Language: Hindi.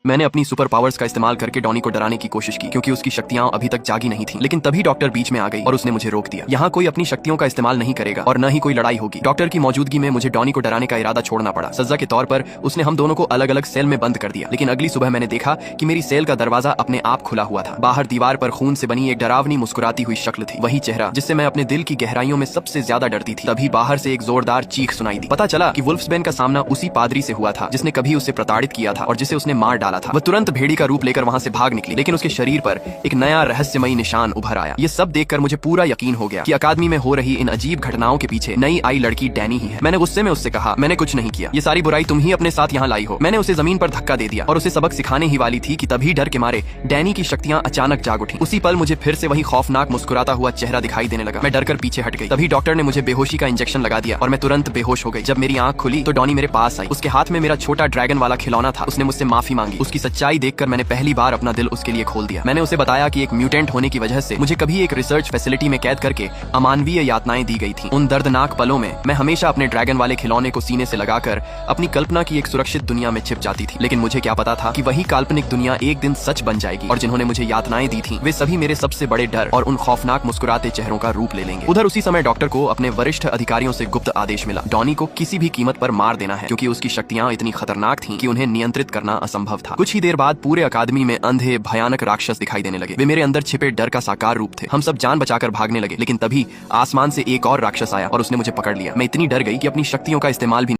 मैंने अपनी सुपर पावर्स का इस्तेमाल करके डॉनी को डराने की कोशिश की क्योंकि उसकी शक्तियां अभी तक जागी नहीं थी। लेकिन तभी डॉक्टर बीच में आ गई और उसने मुझे रोक दिया। यहाँ कोई अपनी शक्तियों का इस्तेमाल नहीं करेगा और न ही कोई लड़ाई होगी। डॉक्टर की मौजूदगी में मुझे डॉनी को डराने का इरादा छोड़ना पड़ा। सजा के तौर पर उसने हम दोनों को अलग अलग सेल में बंद कर दिया। लेकिन अगली सुबह मैंने देखा कि मेरी सेल का दरवाजा अपने आप खुला हुआ था। बाहर दीवार पर खून से बनी एक डरावनी मुस्कुराती हुई शक्ल थी, वही चेहरा जिससे मैं अपने दिल की गहराइयों में सबसे ज्यादा डरती थी। तभी बाहर से एक जोरदार चीख सुनाई दी। पता चला कि वुल्फ्सबेन का सामना उसी पादरी से हुआ था जिसने कभी उसे प्रताड़ित किया था और जिसे उसने मार डाला था। वह तुरंत भेड़ी का रूप लेकर वहां से भाग निकली, लेकिन उसके शरीर पर एक नया रहस्यमयी निशान उभर आया। ये सब देखकर मुझे पूरा यकीन हो गया कि अकादमी में हो रही इन अजीब घटनाओं के पीछे नई आई लड़की डैनी ही है। मैंने गुस्से में उससे कहा, मैंने कुछ नहीं किया, ये सारी बुराई तुम ही अपने साथ यहाँ लाई हो। मैंने उसे जमीन पर धक्का दे दिया और उसे सबक सिखाने ही वाली थी कि तभी डर के मारे डैनी की शक्तियां अचानक जाग उठी। उसी पल मुझे फिर से वही खौफनाक मुस्कुराता हुआ चेहरा दिखाई देने लगा। मैं डरकर पीछे हट गई। तभी डॉक्टर ने मुझे बेहोशी का इंजेक्शन लगा दिया और मैं तुरंत बेहोश हो गई। जब मेरी आंख खुली तो डॉनी मेरे पास आई। उसके हाथ में मेरा छोटा ड्रैगन वाला खिलौना था। उसने मुझसे माफी मांगी। उसकी सच्चाई देखकर मैंने पहली बार अपना दिल उसके लिए खोल दिया। मैंने उसे बताया कि एक म्यूटेंट होने की वजह से मुझे कभी एक रिसर्च फैसिलिटी में कैद करके अमानवीय यातनाएं दी गई थी। उन दर्दनाक पलों में मैं हमेशा अपने ड्रैगन वाले खिलौने को सीने से लगाकर अपनी कल्पना की एक सुरक्षित दुनिया में छिप जाती थी। लेकिन मुझे क्या पता था कि वही काल्पनिक दुनिया एक दिन सच बन जाएगी और जिन्होंने मुझे यातनाएं दी थी वे सभी मेरे सबसे बड़े डर और उन खौफनाक मुस्कुराते चेहरों का रूप ले लेंगे। उधर उसी समय डॉक्टर को अपने वरिष्ठ अधिकारियों से गुप्त आदेश मिला। डॉनी को किसी भी कीमत पर मार देना है क्योंकि उसकी शक्तियां इतनी खतरनाक थीं कि उन्हें नियंत्रित करना असंभव था। कुछ ही देर बाद पूरे अकादमी में अंधे भयानक राक्षस दिखाई देने लगे। वे मेरे अंदर छिपे डर का साकार रूप थे। हम सब जान बचाकर भागने लगे, लेकिन तभी आसमान से एक और राक्षस आया और उसने मुझे पकड़ लिया। मैं इतनी डर गई कि अपनी शक्तियों का इस्तेमाल भी